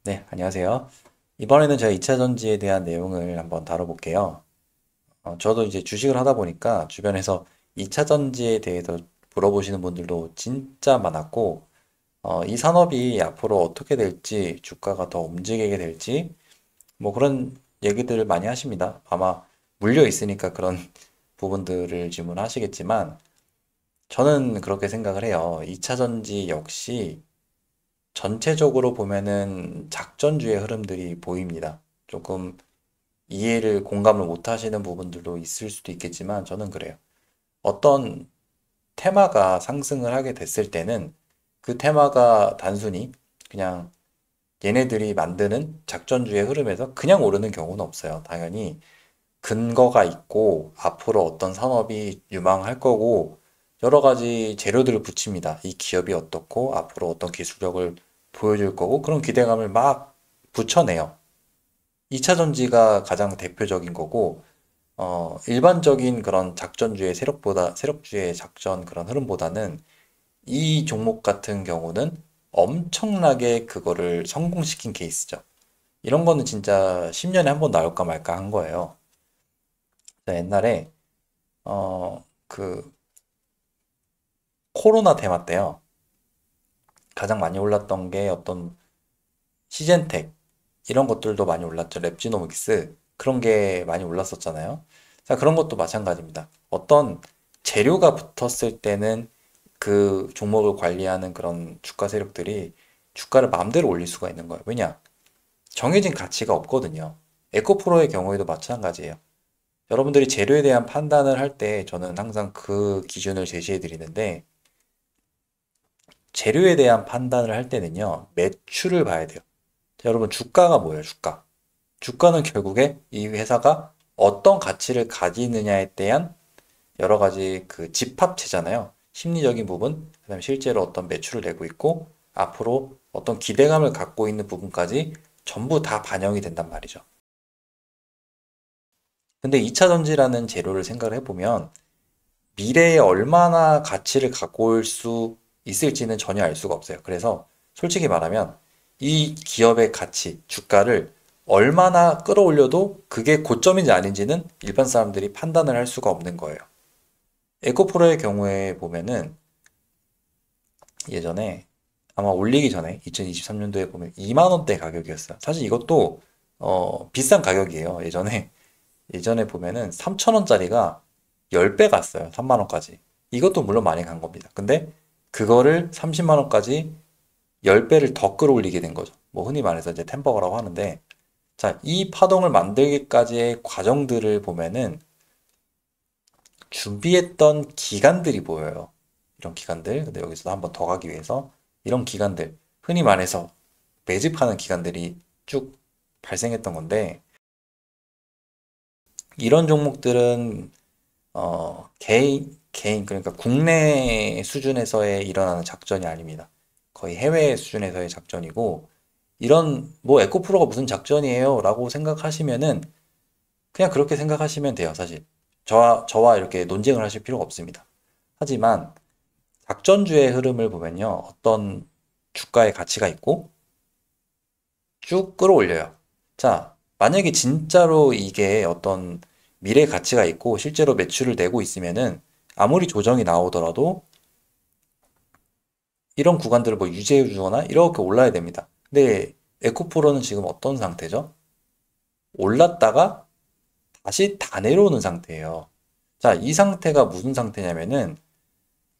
네, 안녕하세요. 이번에는 제가 2차 전지에 대한 내용을 한번 다뤄볼게요. 저도 이제 주식을 하다 보니까 주변에서 2차 전지에 대해서 물어보시는 분들도 진짜 많았고, 이 산업이 앞으로 어떻게 될지, 주가가 더 움직이게 될지, 뭐 그런 얘기들을 많이 하십니다. 아마 물려 있으니까 그런 부분들을 질문하시겠지만, 저는 그렇게 생각을 해요. 2차 전지 역시 전체적으로 보면은 작전주의 흐름들이 보입니다. 조금 이해를, 공감을 못 하시는 부분들도 있을 수도 있겠지만 저는 그래요. 어떤 테마가 상승을 하게 됐을 때는 그 테마가 단순히 그냥 얘네들이 만드는 작전주의 흐름에서 그냥 오르는 경우는 없어요. 당연히 근거가 있고 앞으로 어떤 산업이 유망할 거고 여러 가지 재료들을 붙입니다. 이 기업이 어떻고 앞으로 어떤 기술력을 보여줄 거고 그런 기대감을 막 붙여내요. 2차 전지가 가장 대표적인 거고 일반적인 그런 작전주의 세력주의 작전 그런 흐름보다는 이 종목 같은 경우는 엄청나게 그거를 성공시킨 케이스죠. 이런 거는 진짜 10년에 한 번 나올까 말까 한 거예요. 옛날에 그 코로나 테마 때요. 가장 많이 올랐던 게 어떤 시젠텍 이런 것들도 많이 올랐죠. 랩지노믹스 그런 게 많이 올랐었잖아요. 자, 그런 것도 마찬가지입니다. 어떤 재료가 붙었을 때는 그 종목을 관리하는 그런 주가 세력들이 주가를 마음대로 올릴 수가 있는 거예요. 왜냐? 정해진 가치가 없거든요. 에코프로의 경우에도 마찬가지예요. 여러분들이 재료에 대한 판단을 할 때 저는 항상 그 기준을 제시해 드리는데 재료에 대한 판단을 할 때는요, 매출을 봐야 돼요. 자, 여러분, 주가가 뭐예요, 주가? 주가는 결국에 이 회사가 어떤 가치를 가지느냐에 대한 여러 가지 그 집합체잖아요. 심리적인 부분, 그다음에 실제로 어떤 매출을 내고 있고, 앞으로 어떤 기대감을 갖고 있는 부분까지 전부 다 반영이 된단 말이죠. 근데 2차 전지라는 재료를 생각을 해보면, 미래에 얼마나 가치를 갖고 올 수 있을지는 전혀 알 수가 없어요. 그래서 솔직히 말하면 이 기업의 가치, 주가를 얼마나 끌어올려도 그게 고점인지 아닌지는 일반 사람들이 판단을 할 수가 없는 거예요. 에코프로의 경우에 보면은 예전에 아마 올리기 전에 2023년도에 보면 2만 원대 가격이었어요. 사실 이것도 비싼 가격이에요. 예전에 보면은 3천 원짜리가 10배 갔어요. 3만 원까지. 이것도 물론 많이 간 겁니다. 근데 그거를 30만 원까지 10배를 더 끌어올리게 된 거죠. 뭐 흔히 말해서 이제 템버거라고 하는데 자, 이 파동을 만들기까지의 과정들을 보면은 준비했던 기간들이 보여요. 이런 기간들. 근데 여기서 한번 더 가기 위해서 이런 기간들, 흔히 말해서 매집하는 기간들이 쭉 발생했던 건데 이런 종목들은 그러니까 국내 수준에서의 일어나는 작전이 아닙니다. 거의 해외 수준에서의 작전이고, 뭐, 에코프로가 무슨 작전이에요? 라고 생각하시면은, 그냥 그렇게 생각하시면 돼요, 사실. 저와 이렇게 논쟁을 하실 필요가 없습니다. 하지만, 작전주의 흐름을 보면요, 어떤 주가의 가치가 있고, 쭉 끌어올려요. 자, 만약에 진짜로 이게 어떤 미래 가치가 있고 실제로 매출을 내고 있으면은 아무리 조정이 나오더라도 이런 구간들을 뭐 유지해 주거나 이렇게 올라야 됩니다. 근데 에코프로는 지금 어떤 상태죠? 올랐다가 다시 다 내려오는 상태예요. 자, 이 상태가 무슨 상태냐면은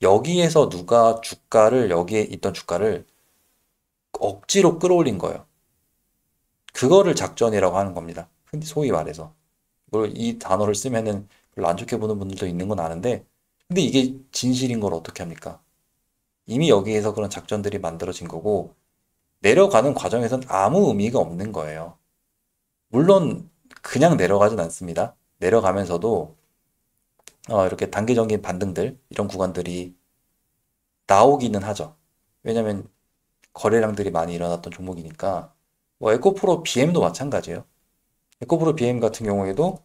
여기에서 누가 여기에 있던 주가를 억지로 끌어올린 거예요. 그거를 작전이라고 하는 겁니다. 소위 말해서. 물론 이 단어를 쓰면은 별로 안 좋게 보는 분들도 있는 건 아는데, 근데 이게 진실인 걸 어떻게 합니까? 이미 여기에서 그런 작전들이 만들어진 거고, 내려가는 과정에선 아무 의미가 없는 거예요. 물론, 그냥 내려가진 않습니다. 내려가면서도, 이렇게 단기적인 반등들, 이런 구간들이 나오기는 하죠. 왜냐면, 거래량들이 많이 일어났던 종목이니까, 뭐, 에코프로 BM도 마찬가지예요. 에코프로 BM 같은 경우에도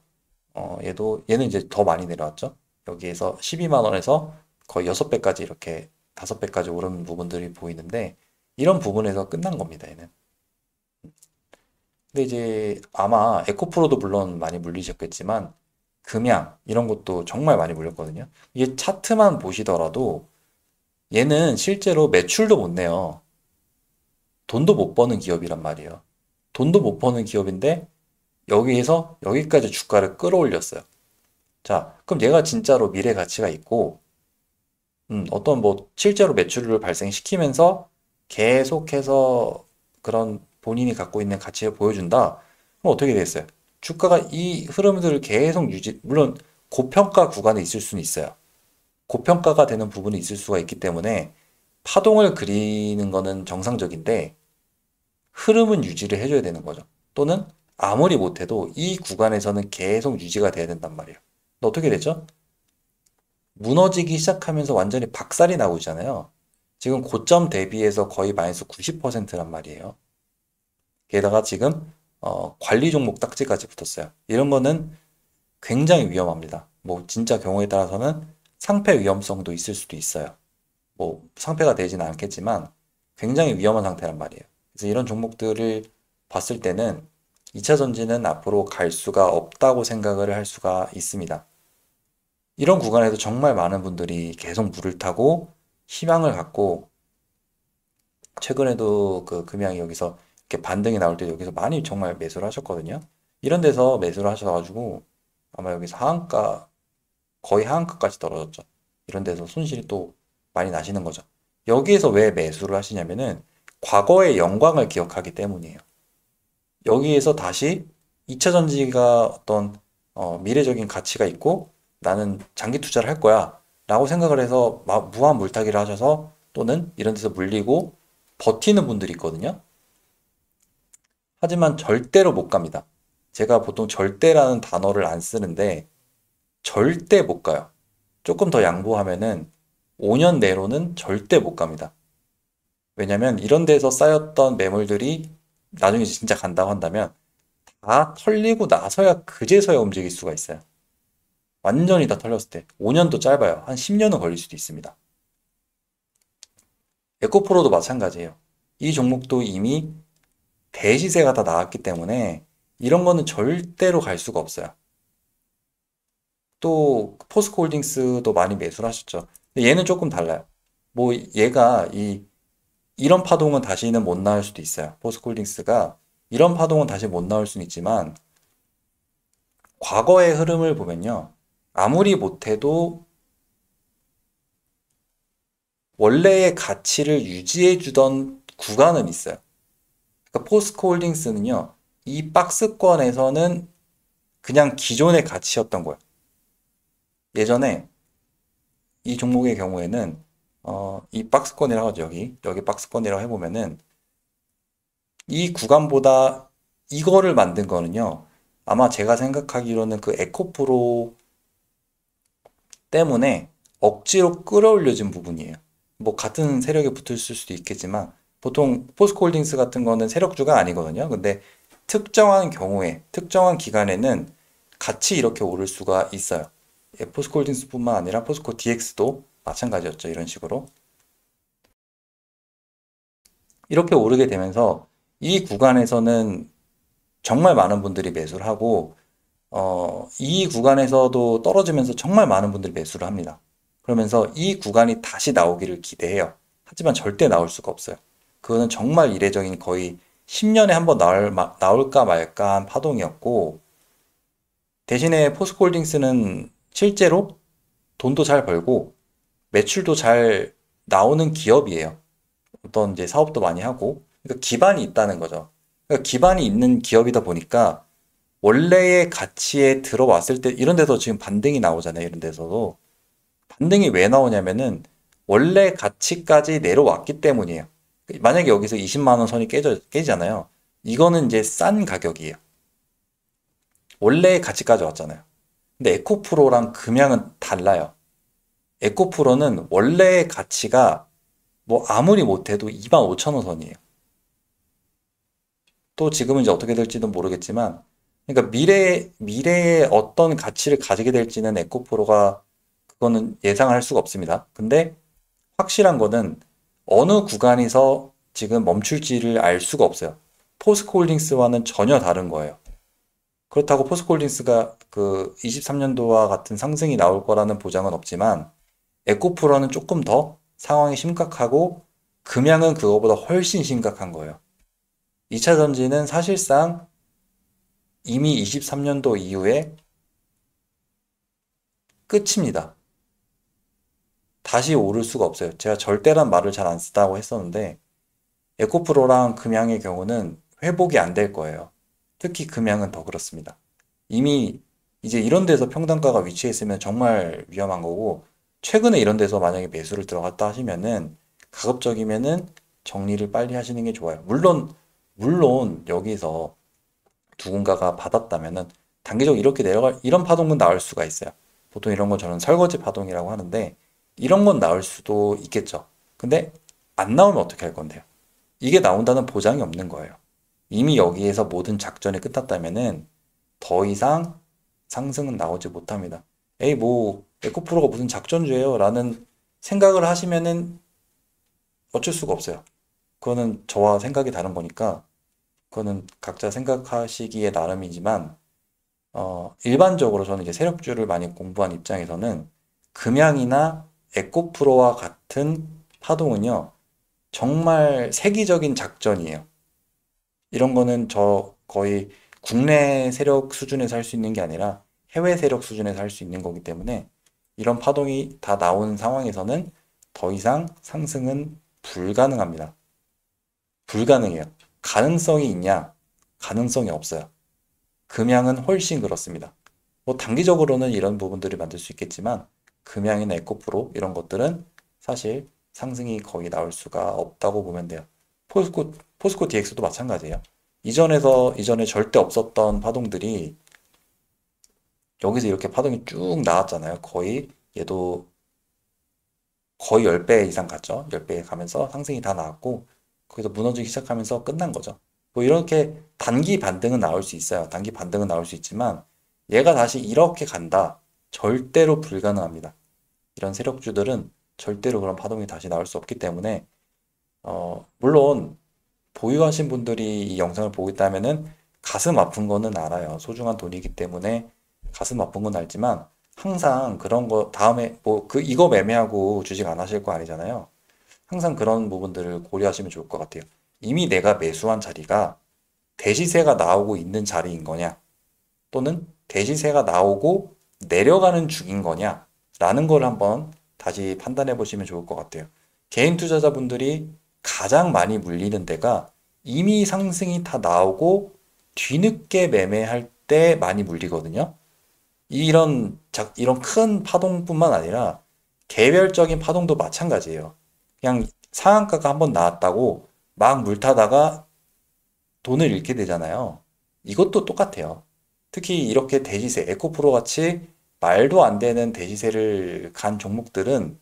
얘는 이제 더 많이 내려왔죠. 여기에서 12만 원에서 거의 6배까지 이렇게 5배까지 오른 부분들이 보이는데, 이런 부분에서 끝난 겁니다, 얘는. 근데 이제 아마 에코프로도 물론 많이 물리셨겠지만 금양 이런 것도 정말 많이 물렸거든요. 이게 차트만 보시더라도 얘는 실제로 매출도 못 내요. 돈도 못 버는 기업이란 말이에요. 돈도 못 버는 기업인데 여기에서 여기까지 주가를 끌어올렸어요. 자, 그럼 얘가 진짜로 미래 가치가 있고 어떤 뭐 실제로 매출을 발생시키면서 계속해서 그런 본인이 갖고 있는 가치를 보여준다. 그럼 어떻게 되겠어요? 주가가 이 흐름들을 계속 물론 고평가 구간에 있을 수는 있어요. 고평가가 되는 부분이 있을 수가 있기 때문에 파동을 그리는 거는 정상적인데 흐름은 유지를 해줘야 되는 거죠. 또는 아무리 못해도 이 구간에서는 계속 유지가 돼야 된단 말이에요. 근데 어떻게 되죠? 무너지기 시작하면서 완전히 박살이 나고 있잖아요. 지금 고점 대비해서 거의 마이너스 90%란 말이에요. 게다가 지금 관리 종목 딱지까지 붙었어요. 이런 거는 굉장히 위험합니다. 뭐 진짜 경우에 따라서는 상패 위험성도 있을 수도 있어요. 뭐 상패가 되지는 않겠지만 굉장히 위험한 상태란 말이에요. 그래서 이런 종목들을 봤을 때는 2차 전지는 앞으로 갈 수가 없다고 생각을 할 수가 있습니다. 이런 구간에도 정말 많은 분들이 계속 물을 타고 희망을 갖고 최근에도 그 금양이 여기서 이렇게 반등이 나올 때 여기서 많이 정말 매수를 하셨거든요. 이런 데서 매수를 하셔가지고 아마 여기서 하한가 거의 하한가까지 떨어졌죠. 이런 데서 손실이 또 많이 나시는 거죠. 여기에서 왜 매수를 하시냐면은 과거의 영광을 기억하기 때문이에요. 여기에서 다시 2차 전지가 어떤 미래적인 가치가 있고 나는 장기 투자를 할 거야 라고 생각을 해서 무한 물타기를 하셔서 또는 이런 데서 물리고 버티는 분들이 있거든요. 하지만 절대로 못 갑니다. 제가 보통 절대라는 단어를 안 쓰는데 절대 못 가요. 조금 더 양보하면은 5년 내로는 절대 못 갑니다. 왜냐면 이런 데서 쌓였던 매물들이 나중에 진짜 간다고 한다면 다 털리고 나서야 그제서야 움직일 수가 있어요. 완전히 다 털렸을 때 5년도 짧아요. 한 10년은 걸릴 수도 있습니다. 에코프로도 마찬가지예요. 이 종목도 이미 대시세가 다 나왔기 때문에 이런 거는 절대로 갈 수가 없어요. 또 포스코홀딩스도 많이 매수를 하셨죠. 근데 얘는 조금 달라요. 뭐 얘가 이런 파동은 다시는 못 나올 수도 있어요. 포스코홀딩스가 이런 파동은 다시 못 나올 수는 있지만 과거의 흐름을 보면요. 아무리 못해도 원래의 가치를 유지해 주던 구간은 있어요. 그러니까 포스코홀딩스는요. 이 박스권에서는 그냥 기존의 가치였던 거예요. 예전에 이 종목의 경우에는 이 박스권이라고 하죠. 여기 박스권이라고 해보면은 이 구간보다 이거를 만든 거는요. 아마 제가 생각하기로는 그 에코프로 때문에 억지로 끌어올려진 부분이에요. 뭐 같은 세력에 붙을 수도 있겠지만 보통 포스코홀딩스 같은 거는 세력주가 아니거든요. 근데 특정한 경우에 특정한 기간에는 같이 이렇게 오를 수가 있어요. 포스코홀딩스뿐만 아니라 포스코 DX도 마찬가지였죠. 이런 식으로 이렇게 오르게 되면서 이 구간에서는 정말 많은 분들이 매수를 하고 이 구간에서도 떨어지면서 정말 많은 분들이 매수를 합니다. 그러면서 이 구간이 다시 나오기를 기대해요. 하지만 절대 나올 수가 없어요. 그거는 정말 이례적인 거의 10년에 한 번 나올까 말까 한 파동이었고, 대신에 포스코홀딩스는 실제로 돈도 잘 벌고, 매출도 잘 나오는 기업이에요. 어떤 이제 사업도 많이 하고, 그러니까 기반이 있다는 거죠. 그러니까 기반이 있는 기업이다 보니까 원래의 가치에 들어왔을 때 이런 데서 지금 반등이 나오잖아요. 이런 데서도 반등이 왜 나오냐면은 원래 가치까지 내려왔기 때문이에요. 만약에 여기서 20만 원 선이 깨지잖아요. 이거는 이제 싼 가격이에요. 원래의 가치까지 왔잖아요. 근데 에코프로랑 금양은 달라요. 에코프로는 원래의 가치가 뭐 아무리 못해도 2만 5천 원 선이에요. 또 지금은 이제 어떻게 될지도 모르겠지만, 그러니까 미래에 어떤 가치를 가지게 될지는 에코프로가 그거는 예상을 할 수가 없습니다. 근데 확실한 거는 어느 구간에서 지금 멈출지를 알 수가 없어요. 포스코홀딩스와는 전혀 다른 거예요. 그렇다고 포스코홀딩스가 그 23년도와 같은 상승이 나올 거라는 보장은 없지만 에코프로는 조금 더 상황이 심각하고 금양은 그거보다 훨씬 심각한 거예요. 2차 전지는 사실상 이미 23년도 이후에 끝입니다. 다시 오를 수가 없어요. 제가 절대란 말을 잘 안 쓰다고 했었는데 에코프로랑 금양의 경우는 회복이 안 될 거예요. 특히 금양은 더 그렇습니다. 이미 이제 이런 데서 평단가가 위치해 있으면 정말 위험한 거고 최근에 이런 데서 만약에 매수를 들어갔다 하시면은 가급적이면은 정리를 빨리 하시는 게 좋아요. 물론 여기서 누군가가 받았다면은 단기적으로 이렇게 내려갈 이런 파동은 나올 수가 있어요. 보통 이런 건 저는 설거지 파동이라고 하는데 이런 건 나올 수도 있겠죠. 근데 안 나오면 어떻게 할 건데요? 이게 나온다는 보장이 없는 거예요. 이미 여기에서 모든 작전이 끝났다면은 더 이상 상승은 나오지 못합니다. 에이, 뭐, 에코프로가 무슨 작전주예요? 라는 생각을 하시면은 어쩔 수가 없어요. 그거는 저와 생각이 다른 거니까, 그거는 각자 생각하시기에 나름이지만, 일반적으로 저는 이제 세력주를 많이 공부한 입장에서는 금양이나 에코프로와 같은 파동은요, 정말 세기적인 작전이에요. 이런 거는 저 거의 국내 세력 수준에서 할 수 있는 게 아니라 해외 세력 수준에서 할 수 있는 거기 때문에 이런 파동이 다 나온 상황에서는 더 이상 상승은 불가능합니다. 불가능해요. 가능성이 있냐? 가능성이 없어요. 금양은 훨씬 그렇습니다. 뭐 단기적으로는 이런 부분들을 만들 수 있겠지만 금양이나 에코프로 이런 것들은 사실 상승이 거의 나올 수가 없다고 보면 돼요. 포스코 DX도 마찬가지예요. 이전에 절대 없었던 파동들이 여기서 이렇게 파동이 쭉 나왔잖아요. 얘도 거의 10배 이상 갔죠. 10배 가면서 상승이 다 나왔고, 거기서 무너지기 시작하면서 끝난 거죠. 뭐 이렇게 단기 반등은 나올 수 있어요. 단기 반등은 나올 수 있지만, 얘가 다시 이렇게 간다. 절대로 불가능합니다. 이런 세력주들은 절대로 그런 파동이 다시 나올 수 없기 때문에, 물론, 보유하신 분들이 이 영상을 보고 있다면은 가슴 아픈 거는 알아요. 소중한 돈이기 때문에 가슴 아픈 건 알지만 항상 그런 거 다음에 뭐 이거 매매하고 주식 안 하실 거 아니잖아요. 항상 그런 부분들을 고려하시면 좋을 것 같아요. 이미 내가 매수한 자리가 대시세가 나오고 있는 자리인 거냐 또는 대시세가 나오고 내려가는 중인 거냐 라는 걸 한번 다시 판단해 보시면 좋을 것 같아요. 개인 투자자분들이 가장 많이 물리는 데가 이미 상승이 다 나오고 뒤늦게 매매할 때 많이 물리거든요. 이런 큰 파동뿐만 아니라 개별적인 파동도 마찬가지예요. 그냥 상한가가 한번 나왔다고 막 물타다가 돈을 잃게 되잖아요. 이것도 똑같아요. 특히 이렇게 대시세, 에코프로 같이 말도 안 되는 대시세를 간 종목들은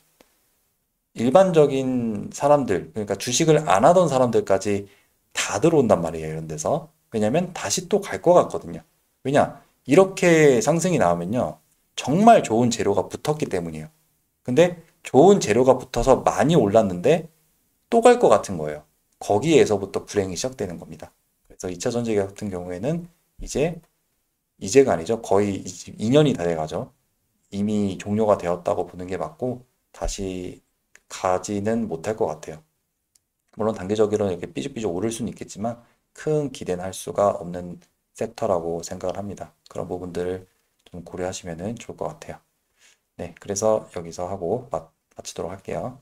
일반적인 사람들, 그러니까 주식을 안 하던 사람들까지 다 들어온단 말이에요, 이런 데서. 왜냐면 다시 또 갈 것 같거든요. 왜냐? 이렇게 상승이 나오면요. 정말 좋은 재료가 붙었기 때문이에요. 근데 좋은 재료가 붙어서 많이 올랐는데 또 갈 것 같은 거예요. 거기에서부터 불행이 시작되는 겁니다. 그래서 2차 전지 같은 경우에는 이제, 이제가 아니죠. 거의 2년이 다 돼가죠. 이미 종료가 되었다고 보는 게 맞고, 다시 가지는 못할 것 같아요. 물론 단기적으로는 이렇게 삐죽삐죽 오를 수는 있겠지만 큰 기대는 할 수가 없는 섹터라고 생각을 합니다. 그런 부분들을 좀 고려하시면 좋을 것 같아요. 네, 그래서 여기서 하고 마치도록 할게요.